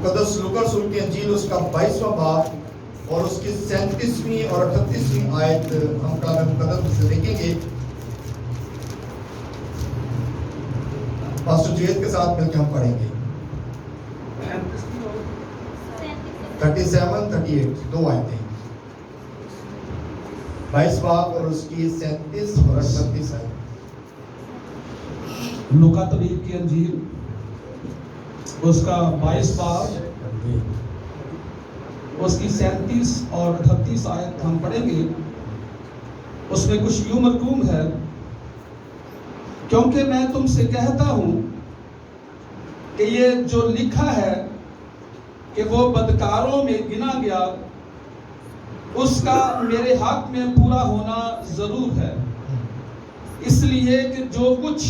मुकद्दस लूका रसूल की अंजील उसका 22वां बाब और उसकी 37वीं और 38वीं आयत हम कलाम मुकद्दस में से देखेंगे। पास्टर जुएद के साथ मिलकर हम पढ़ेंगे 37, 38 दो आयतें, 22 बाब और उसकी 37 और 38 आयत। लूका तबीब की अंजील उसका 22 बाब उसकी 37 और 38 आयत हम पढ़ेंगे। उसमें कुछ यूं मरकूम है, क्योंकि मैं तुमसे कहता हूं कि ये जो लिखा है कि वो बदकारों में गिना गया, उसका मेरे हक में पूरा होना जरूर है। इसलिए कि जो कुछ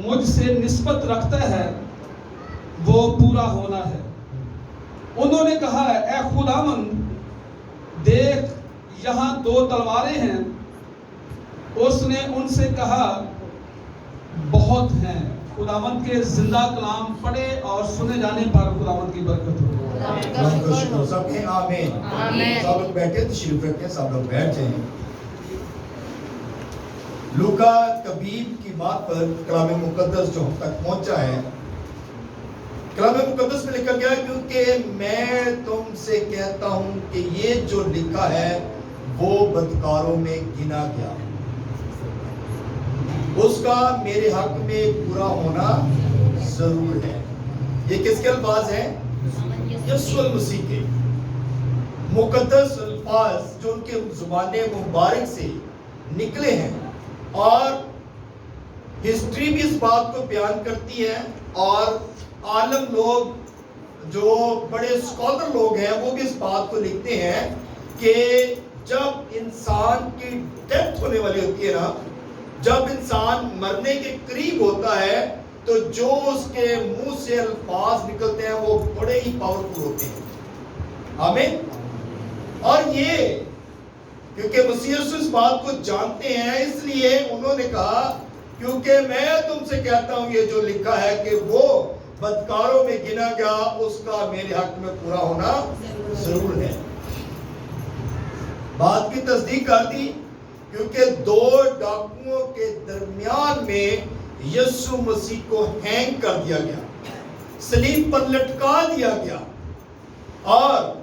मुझसे निस्बत रखता है वो पूरा होना है। उन्होंने कहा, ऐ खुदावंद, देख यहाँ 2 तलवारें हैं। उसने उनसे कहा, बहुत हैं। खुदावंद के जिंदा कलाम पढ़े और सुने जाने पर खुदावंद की बरकत हो। सबके आमीन। सब लोग बैठे तशरीफ रखें, सब लोग बैठ जाएं। लूका तबीब की बात पर कलाम मुकद्दस जो हम तक पहुंचा है, कलाम मुकद्दस में लिखा गया, क्योंकि मैं तुमसे कहता हूं कि ये जो लिखा है वो बदकारों में गिना गया, उसका मेरे हक में पूरा होना जरूर है। ये किसके अल्फाज हैं? यीशु मसीह के मुकद्दस अल्फाज जो उनके ज़ुबाने मुबारक से निकले हैं। और हिस्ट्री भी इस बात को बयान करती है, और आलम लोग जो बड़े स्कॉलर लोग हैं वो भी इस बात को लिखते हैं कि जब इंसान की डेथ होने वाली होती है ना, जब इंसान मरने के करीब होता है, तो जो उसके मुंह से अल्फाज निकलते हैं वो बड़े ही पावरफुल होते हैं। आमीन। और ये क्योंकि मसीह यीशु इस बात को जानते हैं, इसलिए उन्होंने कहा, क्योंकि मैं तुमसे कहता हूं ये जो लिखा है कि वो बदकारों में गिना गया, उसका मेरे हक में पूरा होना जरूर है। बात की तस्दीक कर दी, क्योंकि 2 डाकुओं के दरमियान में यीशु मसीह को हैंग कर दिया गया, सलीब पर लटका दिया गया। और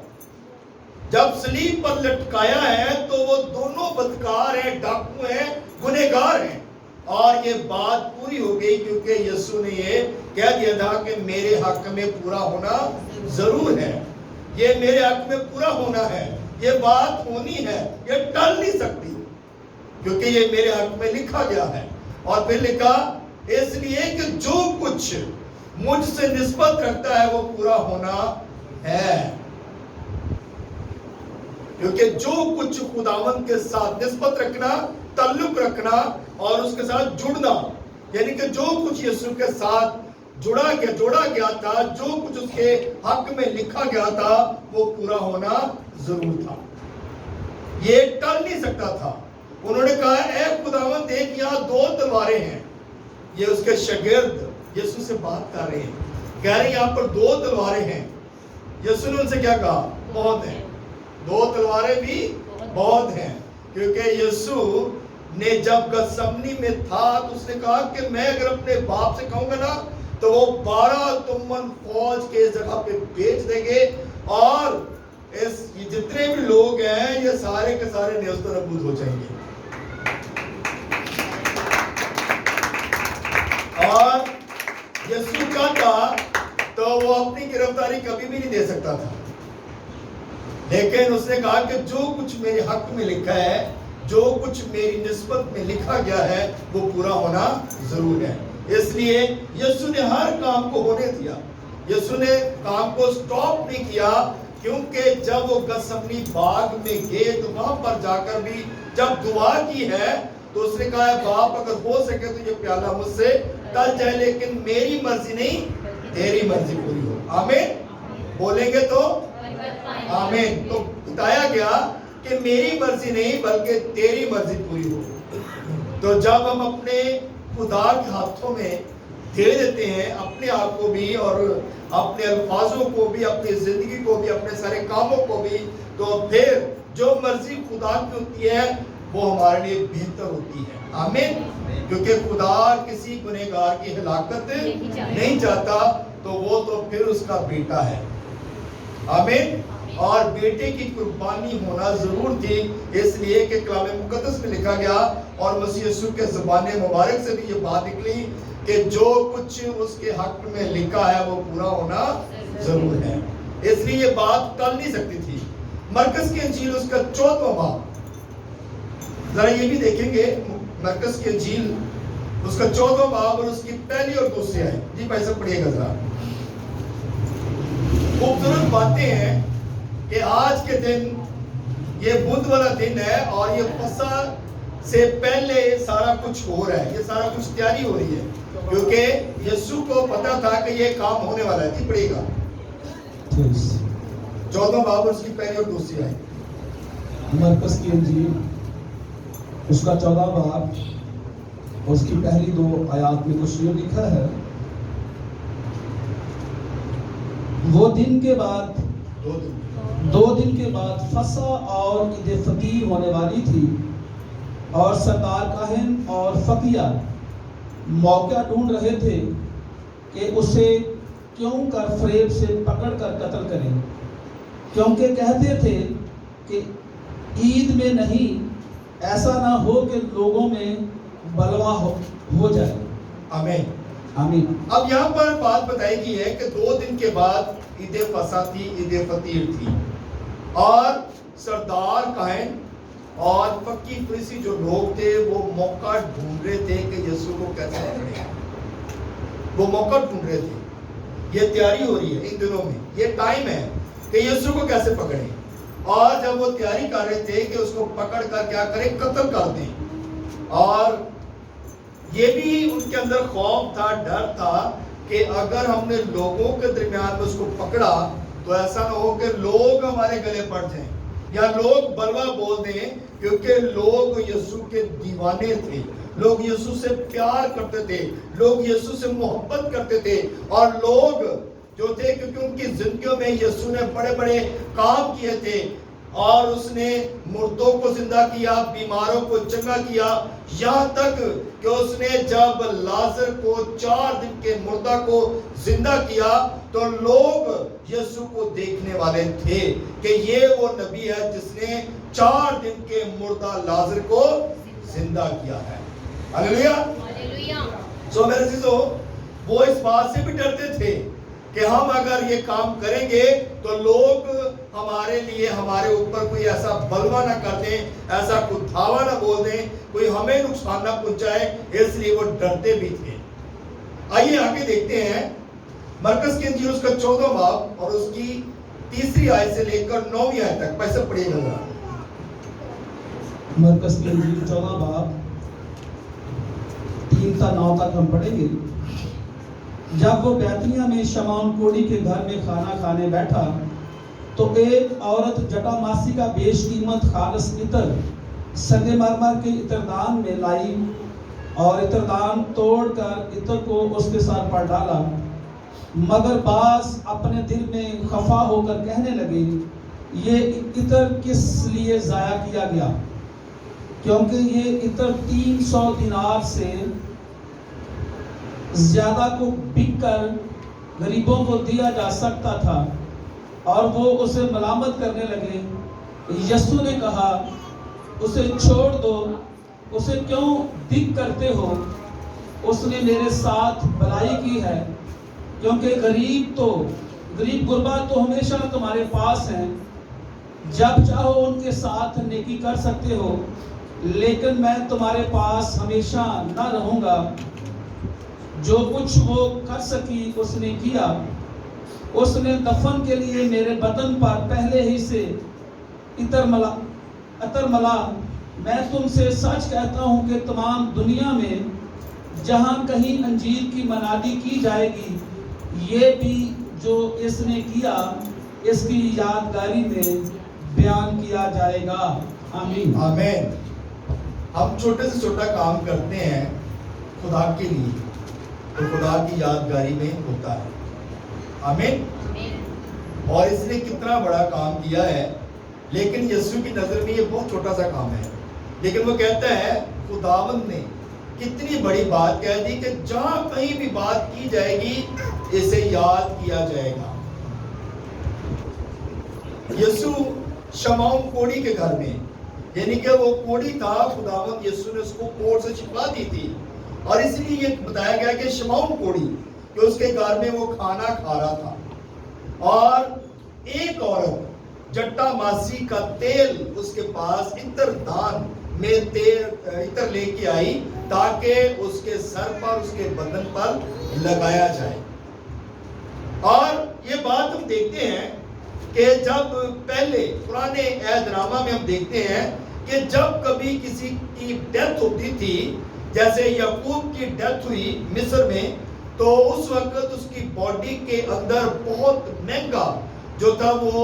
जब सलीब पर लटकाया है तो वो दोनों बदकार हैं, डाकू हैं, गुनहगार हैं। और ये बात पूरी हो गई, क्योंकि यीशु ने ये कह दिया था कि मेरे हक में पूरा होना जरूर है, ये मेरे हक में पूरा होना है, ये बात होनी है, ये टल नहीं सकती, क्योंकि ये मेरे हक में लिखा गया है। और फिर लिखा, इसलिए कि जो कुछ मुझसे निस्बत रखता है वो पूरा होना है। क्योंकि जो कुछ खुदावंद के साथ निस्बत रखना, ताल्लुक रखना और उसके साथ जुड़ना, यानी कि जो कुछ यीशु के साथ जोड़ा गया था, जो कुछ उसके हक में लिखा गया था, वो पूरा होना जरूर था, ये टल नहीं सकता था। उन्होंने कहा, ऐ खुदावंद, देख यहाँ 2 तलवारें हैं। ये उसके शागिर्द यीशु से बात कर रहे हैं, कह रहे हैं यहाँ पर 2 तलवारें हैं। यीशु ने उनसे क्या कहा? बहुत हैं, 2 तलवारें भी बहुत हैं। क्योंकि यीशु ने जब गतसमनी में था तो उसने कहा कि मैं अगर अपने बाप से कहूंगा ना तो वो 12 तुमन फौज के जगह पे भेज देंगे, और ये जितने भी लोग हैं ये सारे के सारे नेस्त नबूद हो जाएंगे। और यीशु का था तो वो अपनी गिरफ्तारी कभी भी नहीं दे सकता था, लेकिन उसने कहा कि जो कुछ मेरे हक में लिखा है, जो कुछ मेरी निस्बत में लिखा गया है, वो पूरा होना जरूर है। इसलिए यीशु ने हर काम को होने दिया, यीशु ने काम को स्टॉप नहीं किया। क्योंकि जब वो गतसमनी बाग में गए तो वहां पर जाकर भी जब दुआ की है तो उसने कहा, बाप अगर हो सके तो ये प्याला मुझसे टल जाए, लेकिन मेरी मर्जी नहीं तेरी मर्जी पूरी हो। आमीन बोलेंगे तो आमीन। तो बताया गया कि मेरी मर्जी नहीं बल्कि तेरी मर्जी पूरी हो। तो जब हम अपने खुदा के हाथों में دے دیتے ہیں اپنے آپ کو بھی اور اپنے الفاظوں کو بھی, اپنی زندگی کو بھی, اپنے سارے کاموں کو بھی, تو پھر جو مرضی خدا کی ہوتی ہے وہ ہمارے لیے بہتر ہوتی ہے. آمین. کیونکہ خدا کسی گنہگار کی ہلاکت نہیں چاہتا, تو وہ تو پھر اس کا بیٹا ہے. آمین. اور بیٹے کی قربانی ہونا ضرور تھی, اس لیے کہ کلام مقدس میں لکھا گیا اور مسیح یسوع کے زبان مبارک سے بھی یہ بات نکلی کہ جو کچھ اس کے حق میں لکھا ہے وہ پورا ہونا ضرور ہے. اس لیے یہ بات ٹل نہیں سکتی تھی. مرکز کی انجیل اس کا 14واں باب, ذرا یہ بھی دیکھیں گے. مرکز کی انجیل اس کا 14واں باب اور اس کی پہلی اور دوسری آیت. جی بھائی صاحب پڑھیے گا ذرا. خوبصورت باتیں ہیں کہ آج کے دن یہ بدھ والا دن ہے اور یہ فصح سے پہلے سارا کچھ ہو رہا ہے, یہ سارا کچھ تیاری ہو رہی ہے, کیونکہ یسوع کو پتا تھا کہ یہ کام ہونے والا ہے. جی پڑھیے گا 14واں باب اور اس کی پہلی اور دوسری آیت. مرکز کی انجیل اس کا 14 باب اور اس کی پہلی 2 آیات میں کچھ یہ لکھا ہے. وہ دن کے بعد 2 دن کے بعد فصح اور عید فطیر ہونے والی تھی, اور سردار کاہن اور فقیہ موقع ڈھونڈ رہے تھے کہ اسے کیوں کر فریب سے پکڑ کر قتل کریں, کیونکہ کہتے تھے کہ عید میں نہیں, ایسا نہ ہو کہ لوگوں میں بلوا ہو جائے. آمین. آمین. اب یہاں پر بات بتائی گئی ہے کہ 2 دن کے بعد عید فصح تھی, عید فطیر تھی, اور سردار کاہن اور فقی فریسی جو لوگ تھے وہ موقع ڈھونڈ رہے تھے کہ یسوع کو کیسے پکڑیں. وہ موقع ڈھونڈ رہے تھے. یہ تیاری ہو رہی ہے ان دنوں میں, یہ ٹائم ہے کہ یسوع کو کیسے پکڑیں. اور جب وہ تیاری کر رہے تھے کہ اس کو پکڑ کر کیا کریں, قتل کر دیں. اور یہ بھی ان کے اندر خوف تھا, ڈر تھا کہ اگر ہم نے لوگوں کے درمیان میں اس کو پکڑا تو ایسا نہ ہو کہ لوگ ہمارے گلے پڑ جائیں یا لوگ بلوا بول دیں, کیونکہ لوگ یسوع کے دیوانے تھے, لوگ یسوع سے پیار کرتے تھے, لوگ یسوع سے محبت کرتے تھے, اور لوگ جو تھے کیونکہ ان کی زندگیوں میں یسوع نے بڑے بڑے کام کیے تھے, اور اس نے مردوں کو زندہ کیا, بیماروں کو چنگا کیا, یہاں تک کہ اس نے جب لازر کو 4 دن کے مردہ کو زندہ کیا تو لوگ یسوع کو دیکھنے والے تھے کہ یہ وہ نبی ہے جس نے 4 دن کے مردہ لازر کو زندہ کیا ہے. ہلیلویہ. سو میرے عزیزو, وہ اس بات سے بھی ڈرتے تھے کہ ہم اگر یہ کام کریں گے تو لوگ ہمارے لیے, ہمارے اوپر کوئی ایسا بلوا نہ کر دیں, ایسا کوئی دھاوا نہ بول دیں, کوئی ہمیں نقصان نہ پہنچائے, اس لیے وہ ڈرتے بھی تھے. آئیے آگے دیکھتے ہیں مرکز کی انجیل اس کا 14واں باب اور اس کی 3 آیت سے لے کر 9ویں آیت تک. پیسے پڑھیے گا. مرکز کی انجیل 14 باب 3 تا 9 تک ہم پڑھیں گے. جب وہ بیتنیہ میں شمعون کوڑی کے گھر میں کھانا کھانے بیٹھا تو ایک عورت جٹا ماسی کا بیش قیمت خالص عطر سنگ مرمر کے عطردان میں لائی, اور عطردان توڑ کر عطر کو اس کے سر پر ڈالا. مگر بعض اپنے دل میں خفا ہو کر کہنے لگے, یہ عطر کس لیے ضائع کیا گیا, کیونکہ یہ عطر 300 دینار سے زیادہ کو بک کر غریبوں کو دیا جا سکتا تھا. اور وہ اسے ملامت کرنے لگے. یسوع نے کہا, اسے چھوڑ دو, اسے کیوں دک کرتے ہو, اس نے میرے ساتھ بھلائی کی ہے, کیونکہ غریب غربا تو ہمیشہ تمہارے پاس ہیں, جب چاہو ان کے ساتھ نیکی کر سکتے ہو, لیکن میں تمہارے پاس ہمیشہ نہ رہوں گا. جو کچھ وہ کر سکی اس نے کیا. اس نے دفن کے لیے میرے بدن پر پہلے ہی سے عطر ملا. میں تم سے سچ کہتا ہوں کہ تمام دنیا میں جہاں کہیں انجیل کی منادی کی جائے گی, یہ بھی جو اس نے کیا اس کی یادگاری میں بیان کیا جائے گا. آمین. آمین. ہم چھوٹے سے چھوٹا کام کرتے ہیں خدا کے لیے, तो खुदा की यादगारी में होता है। आमीन। और इसने कितना बड़ा काम किया है, लेकिन यीशु की नजर में ये बहुत छोटा सा काम है, लेकिन वो कहता है खुदावंद ने कितनी बड़ी बात कह दी कि जहां कहीं भी बात की जाएगी इसे याद किया जाएगा। यीशु शमौन कोढ़ी के घर में, यानी कि वो कोढ़ी था, खुदावंद यीशु ने उसको कोढ़ से छिपा दी थी, और इसलिए ये बताया गया कि शमौन कोढ़ी कि उसके घर में वो खाना खा रहा था, और एक औरत जट्टा मासी का तेल उसके पास इत्र दान में तेल इत्र लेके आई ताकि उसके सर पर, उसके बदन पर लगाया जाए। और ये बात हम देखते हैं कि जब पहले पुराने अहदनामा में हम देखते हैं कि जब कभी किसी की डेथ होती थी, जैसे याकूब की डेथ हुई मिस्र में, तो उस वक्त उसकी बॉडी के अंदर बहुत महंगा जो था वो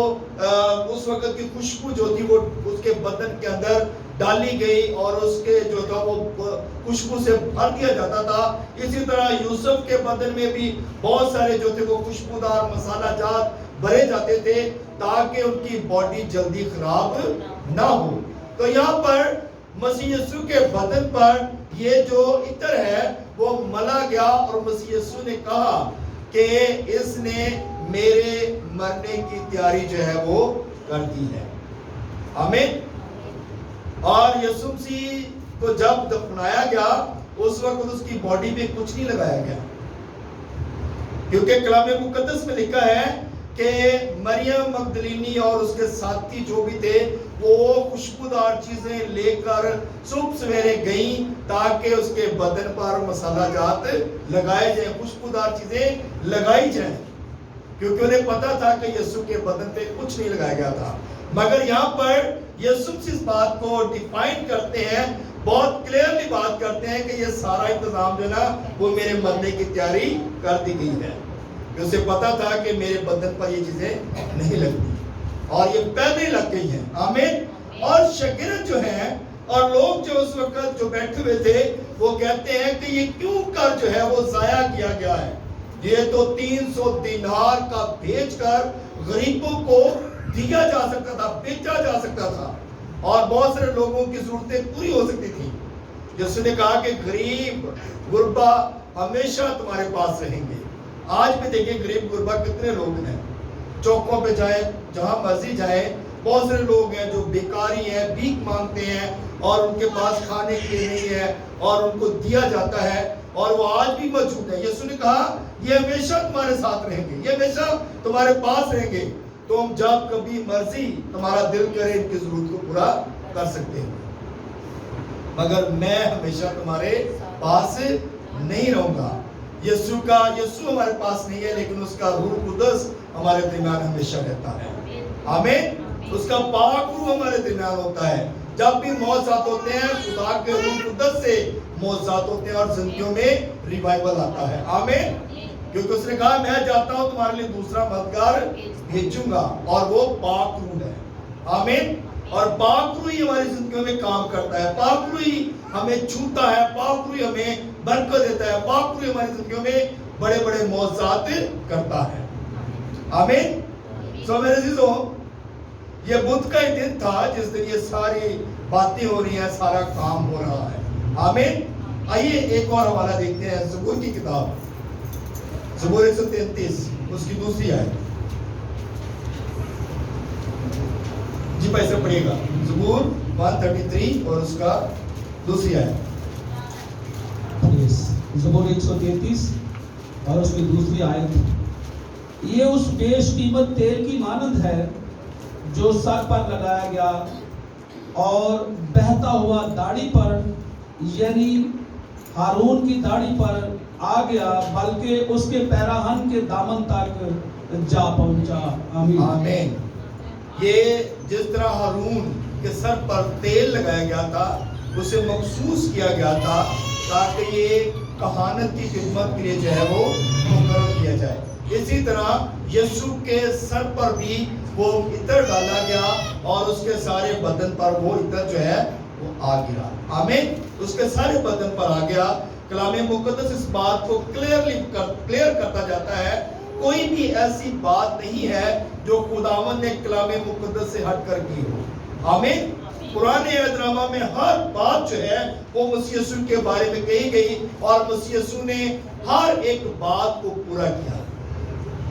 उस वक्त की खुशबू जो थी वो उसके बदन के अंदर डाली गई, और उसके जो था वो खुशबू से भर दिया जाता था। इसी तरह यूसुफ के बदन में भी बहुत सारे जो थे वो खुशबूदार मसाला जात भरे जाते थे ताकि उनकी बॉडी जल्दी खराब ना हो। तो यहाँ पर मसीह यीशु के बदन पर ये जो इत्र है वो मला गया, और मसीह यीशु ने कहा कि इसने मेरे मरने की तैयारी जो है वो कर दी है। आमीन। और यीशु मसीह को जब दफनाया गया उस वक्त उसकी बॉडी पे कुछ नहीं लगाया गया, क्योंकि कलाम मुकद्दस में लिखा है कि मरियम मगदलीनी और उसके साथी जो भी थे वो खुशबूदार चीजें लेकर सुबह सवेरे गई ताकि उसके बदन पर मसाला जात लगाए जाए, खुशबूदार चीजें लगाई जाए, क्योंकि उन्हें पता था कि यीशु के बदन पे कुछ नहीं लगाया गया था। मगर यहाँ पर यीशु इस बात को डिफाइन करते हैं, बहुत क्लियरली बात करते हैं कि ये सारा इंतजाम जो ना वो मेरे मरने की तैयारी कर दी गई है। उसे पता था कि मेरे बदन पर ये चीजें नहीं लगती, और ये पहले लग गई हैं। आमीन। और शागिर्द जो हैं और लोग जो उस वक्त जो बैठे हुए थे वो कहते हैं कि ये क्यों कर जो है वो जाया किया गया है, ये तो 300 दिनार का बेचकर गरीबों को दिया जा सकता था, बेचा जा सकता था, और बहुत सारे लोगों की जरूरतें पूरी हो सकती थी। जिसने कहा कि गरीब गुरबा हमेशा तुम्हारे पास रहेंगे। आज भी देखिए गरीब गुरबा कितने लोग हैं, चौकों पे जाए, जहां मर्जी जाए, बहुत सारे लोग हैं जो बेकारी हैं, भीख मांगते हैं, और उनके पास खाने के लिए नहीं है, और उनको दिया जाता है, और वो आज भी मौजूद है। यीशु ने कहा ये हमेशा तुम्हारे साथ रहेंगे, ये हमेशा तुम्हारे पास रहेंगे, तुम जब कभी मर्जी तुम्हारा दिल करे इनकी जरूरत को पूरा कर सकते हो, मगर मैं हमेशा तुम्हारे पास नहीं रहूंगा। यीशु हमारे पास नहीं है, लेकिन उसका रूह कुदस हमारे दरमियान हमेशा रहता है। आमीन। उसका पाक रूह हमारे दरमियान होता है। जब भी मौजज़ात होते हैं खुदा के रूह कुदस से मौजज़ात होते हैं, और जिंदगियों में रिवाइवल आता है। आमीन। क्योंकि उसने कहा मैं जाता हूं तुम्हारे लिए दूसरा मददगार भेजूंगा, और वो पाक रूह है। आमीन। और पाक रूह ही हमारी जिंदगियों में काम करता है, पाक रूह ही हमें छूता है, पाक रूह हमें बरकत देता है, पाक रूह हमारी जिंदगियों में बड़े बड़े मौजज़ात करता है। आमीन। सो मेरे अज़ीज़ों, ये बुध का ही दिन था जिस दिन ये सारी बातें हो रही हैं, सारा काम हो रहा है। आमीन। आइए एक और हवाला देखते हैं, ज़बूर की किताब, ज़बूर 133 उसकी दूसरी आयत। जी भाई से पढ़िएगा, ज़बूर 133 और उसका दूसरी आयत। ज़बूर 133 और उसकी दूसरी आयत। ये उस बेशकीमत तेल की मानंद है जो सर पर लगाया गया और बहता हुआ दाढ़ी पर, यानी हारून की दाढ़ी पर आ गया, बल्कि उसके पैराहन के दामन तक जा पहुंचा। आमीन। आमीन। ये जिस तरह हारून के सर पर तेल लगाया गया था, उसे मखसूस किया गया था ताकि ये कहानत की खिदमत के लिए जो है वो मुकर्रर किया जाए, इसी तरह यीशु के सर पर भी वो इत्र डाला गया और उसके सारे बदन पर वो इत्र जो है वो आ गिरा। आमीन। उसके सारे बदन पर आ गया کلام مقدس اس بات کو کلیئر کرتا جاتا ہے، کوئی بھی ایسی بات نہیں ہے جو خداوند نے کلام مقدس سے ہٹ کر کی ہو. آمین. قرآن عہد نامہ میں ہر بات جو ہے وہ مسیح یسوع کے بارے میں کہی گئی، اور مسیح یسوع نے ہر ایک بات کو پورا کیا.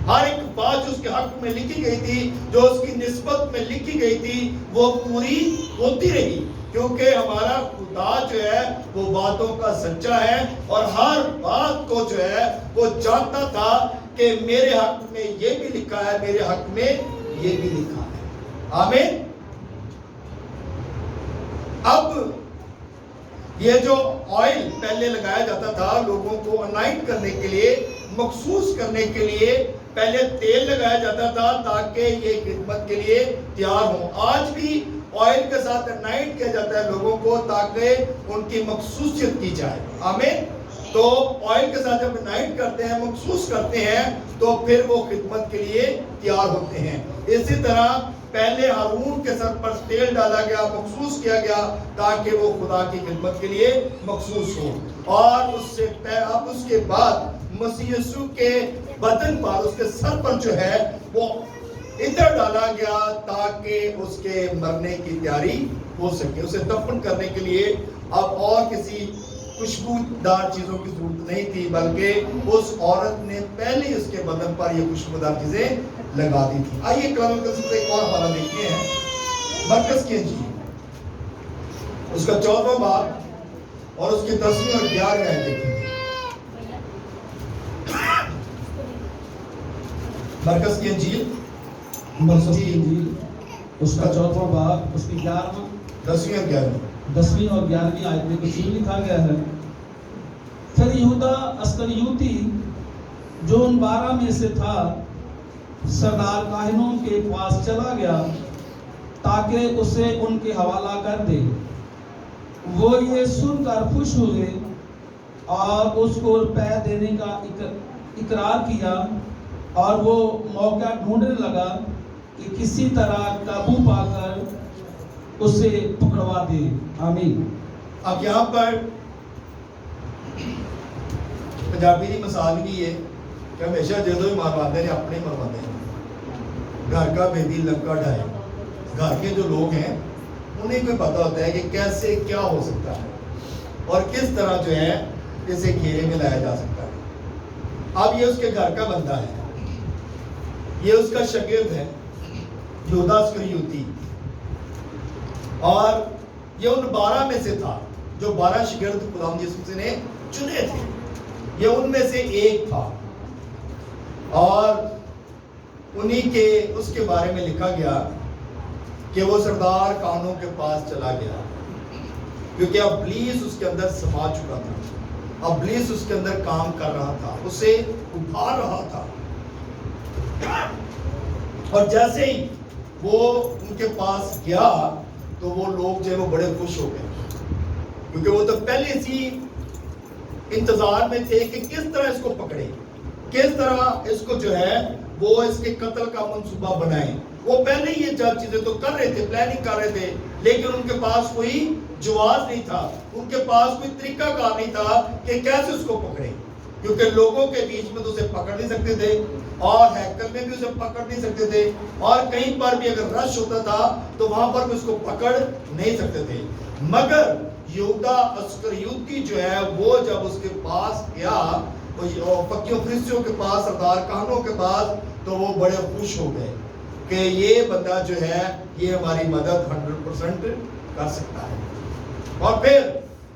ہر ایک بات جو اس کے حق میں لکھی گئی تھی، جو اس کی نسبت میں لکھی گئی تھی، وہ پوری ہوتی رہی، کیونکہ ہمارا خدا جو ہے وہ باتوں کا سچا ہے، اور ہر بات کو جو ہے وہ جانتا تھا کہ میرے حق میں یہ بھی لکھا ہے، میرے حق میں یہ بھی لکھا ہے. آمین. اب یہ جو آئل پہلے لگایا جاتا تھا لوگوں کو انائٹ کرنے کے لیے، مخصوص کرنے کے لیے پہلے تیل لگایا جاتا تھا تاکہ یہ خدمت کے لیے تیار ہوں. آج بھی آئل کے ساتھ انائٹ کیا جاتا ہے لوگوں کو تاکہ ان کی مخصوصیت کی جائے. آمین. تو آئل کے ساتھ جب انائٹ کرتے ہیں، مخصوص کرتے ہیں، تو پھر وہ خدمت کے لیے تیار ہوتے ہیں. اسی طرح پہلے ہارون کے سر پر تیل ڈالا گیا، مخصوص کیا گیا تاکہ وہ خدا کی خدمت کے لیے مخصوص ہو. اور اب اس کے بعد مسیح یسوع کے بدن پر، اس کے سر پر جو ہے وہ عطر ڈالا گیا تاکہ اس کے مرنے کی تیاری ہو سکے. اسے دفن کرنے کے لیے اب اور کسی خوشبودار چیزوں کی ضرورت نہیں تھی، بلکہ اس عورت نے پہلے ہی اس کے بدن پر یہ خوشبودار چیزیں لگا دی تھی. آئیے کلام مقدس سے ایک اور حوالہ دیکھتے ہیں، مرکز کی انجیل اس کا 14واں باب اور اس کی 10ویں اور 11ویں آیت دیکھیں گے. مرکز کی انجیل اس کا 14واں باب، اس کی 11واں 10ویں اور 11ویں آیت میں کچھ یوں لکھا گیا ہے: پھر یہودا اسکریوتی جو ان 12 میں سے تھا سردار کاہنوں کے پاس چلا گیا تاکہ اسے ان کے حوالہ کر دے. وہ یہ سن کر خوش ہوئے اور اس کو روپے دینے کا اقرار کیا، اور وہ موقع ڈھونڈنے لگا کہ کسی طرح قابو پا کر اسے پکڑوا دے. آمین. اب یہاں پر پنجابی کی مثال بھی ہے کہ ہمیشہ جدو ہی مرواتے ہیں اپنے مرواتے ہیں. گھر کا بیدی لنکا ڈھائے. گھر کے جو لوگ ہیں انہیں کو پتا ہوتا ہے کہ کیسے کیا ہو سکتا ہے اور کس طرح جو ہے اسے گھیرے میں لایا جا سکتا ہے. اب یہ اس کے گھر کا بندہ ہے، یہ اس کا شاگرد ہے یہودا اسکریوتی، اور یہ ان 12 میں سے تھا جو 12 شاگرد خداوند یسوع نے چنے تھے. یہ ان میں سے ایک تھا، اور انہی کے اس کے بارے میں لکھا گیا کہ وہ سردار کانوں کے پاس چلا گیا، کیونکہ ابلیس اس کے اندر سما چکا تھا. ابلیس اس کے اندر کام کر رہا تھا، اسے ابھار رہا تھا. اور جیسے ہی وہ ان کے پاس گیا تو وہ لوگ جو ہے وہ بڑے خوش ہو گئے، کیونکہ وہ تو پہلے سے انتظار میں تھے کہ کس طرح اس کو پکڑے، کس طرح اس کو جو ہے وہ اس کے قتل کا منصوبہ بنائیں. وہ پہلے ہی یہ چیزیں تو کر رہے تھے، پلاننگ کر رہے تھے، لیکن ان کے پاس کوئی جواز نہیں تھا، ان کے پاس کوئی طریقہ کار نہیں تھا کہ کیسے اس کو پکڑے، کیونکہ لوگوں کے بیچ میں تو اسے پکڑ نہیں سکتے تھے، اور ہیکل میں بھی اسے پکڑ نہیں سکتے تھے، اور کہیں پر بھی اگر رش ہوتا تھا تو وہاں پر بھی اس کو پکڑ نہیں سکتے تھے. مگر یہودا اسکریوتی جو ہے وہ جب اس کے پاس گیا فقیوں فریسیوں کے پاس، سردار کہانوں کے پاس، تو وہ بڑے خوش ہو گئے کہ یہ بندہ جو ہے یہ ہماری مدد 100% کر سکتا ہے. اور پھر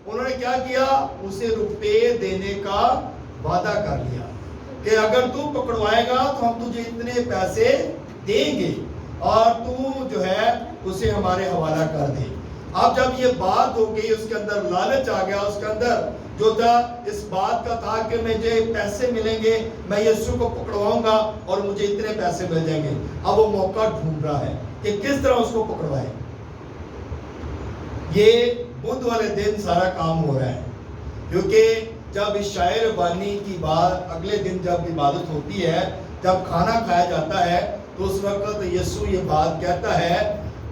انہوں نے کیا کیا، اسے روپے دینے کا وعدہ کر لیا کہ اگر تو پکڑوائے گا تو ہم تجھے اتنے پیسے دیں گے اور تو جو ہے اسے ہمارے حوالہ کر دے. اب جب یہ بات ہو گئی، اس کے اندر لالچ آ گیا، اس کے اندر جو تھا اس بات کا تھا کہ مجھے پیسے ملیں گے، میں یسوع کو پکڑواؤں گا اور مجھے اتنے پیسے مل جائیں گے. اب وہ موقع ڈھونڈ رہا ہے کہ کس طرح اس کو پکڑوائے. یہ بدھ والے دن سارا کام ہو رہا ہے، کیونکہ جب عشاء ربانی کی بات اگلے دن جب عبادت ہوتی ہے، جب کھانا کھایا جاتا ہے، تو اس وقت یسوع یہ بات کہتا ہے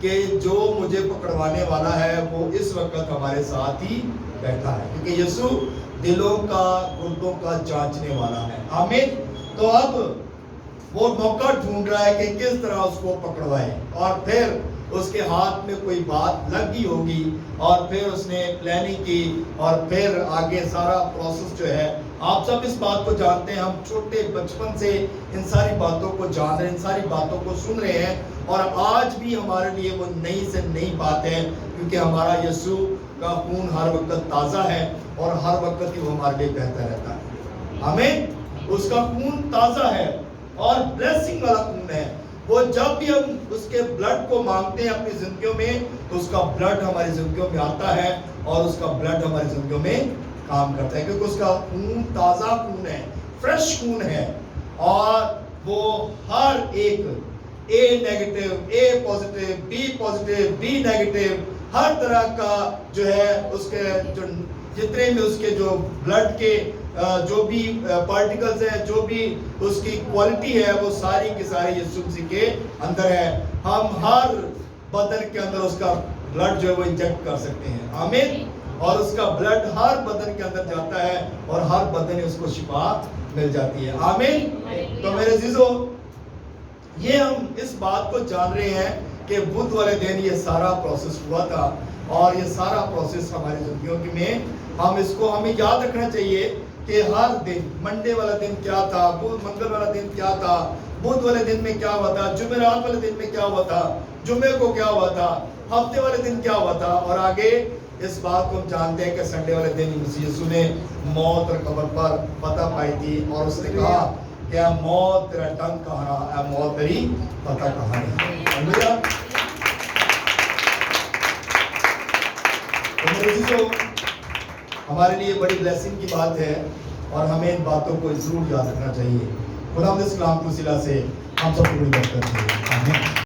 کہ جو مجھے پکڑوانے والا ہے وہ اس وقت ہمارے ساتھ ہی بیٹھا ہے. کیونکہ یسوع दिलों का गुर्दों का जांचने वाला है। आमीन। तो अब वो मौका ढूंढ रहा है कि किस तरह उसको पकड़वाए, और फिर उसके हाथ में कोई बात लगी होगी और फिर उसने प्लानिंग की और फिर आगे सारा प्रोसेस जो है, आप सब इस बात को जानते हैं, हम छोटे बचपन से इन सारी बातों को जान रहे हैं, इन सारी बातों को सुन रहे हैं, और आज भी हमारे लिए वो नई से नई बात है, क्योंकि हमारा यीशु का खून हर वक्त ताज़ा है और हर वक्त ही वो हमारे लिए बहता रहता है। हमें उसका खून ताज़ा है और ब्लेसिंग वाला खून है। वो जब भी हम उसके ब्लड को मांगते हैं अपनी जिंदगियों में, तो उसका ब्लड हमारी जिंदगियों में आता है और उसका ब्लड हमारी जिंदगियों में काम करता है, क्योंकि उसका खून ताज़ा खून है, फ्रेश खून है, और वो हर एक ए नेगेटिव, ए पॉजिटिव, बी नेगेटिव, हर तरह का जो है उसके जो जितने भी उसके जो ब्लड के जो भी पार्टिकल्स हैं, जो भी उसकी क्वालिटी है, वो सारी की सारी यीशु मसीह के अंदर है। हम हर बदन के अंदर उसका ब्लड जो है वो इंजेक्ट कर सकते हैं। आमीन। और उसका ब्लड हर बदन के अंदर जाता है और हर बदन में उसको शिफा मिल जाती है। आमीन। तो मेरे अजीजों, ये हम इस बात को जान रहे हैं कि बुध वाले दिन ये सारा प्रोसेस हुआ था, और ये सारा प्रोसेस हमारी जिंदगियों में हमें याद रखना चाहिए कि हर दिन, मंडे वाला दिन क्या था, मंगल वाला दिन क्या था, बुध वाले दिन में क्या हुआ था, जुमेरात वाले दिन में क्या हुआ था, जुम्मे को क्या हुआ था, हफ्ते वाले दिन क्या हुआ था, और आगे इस बात को हम जानते हैं कि संडे वाले दिन यीशु ने मौत और कब्र पर फतह पाई थी, और उसने कहा कि मौत तेरा डंक कहाँ रहा, मौत तेरी फतह कहाँ रही। हमारे लिए बड़ी ब्लेसिंग की बात है, और हमें इन बातों को जरूर याद रखना चाहिए। खुदा इस कलाम की वसीला से हम सबको बड़ी बरकत दे। आमीन।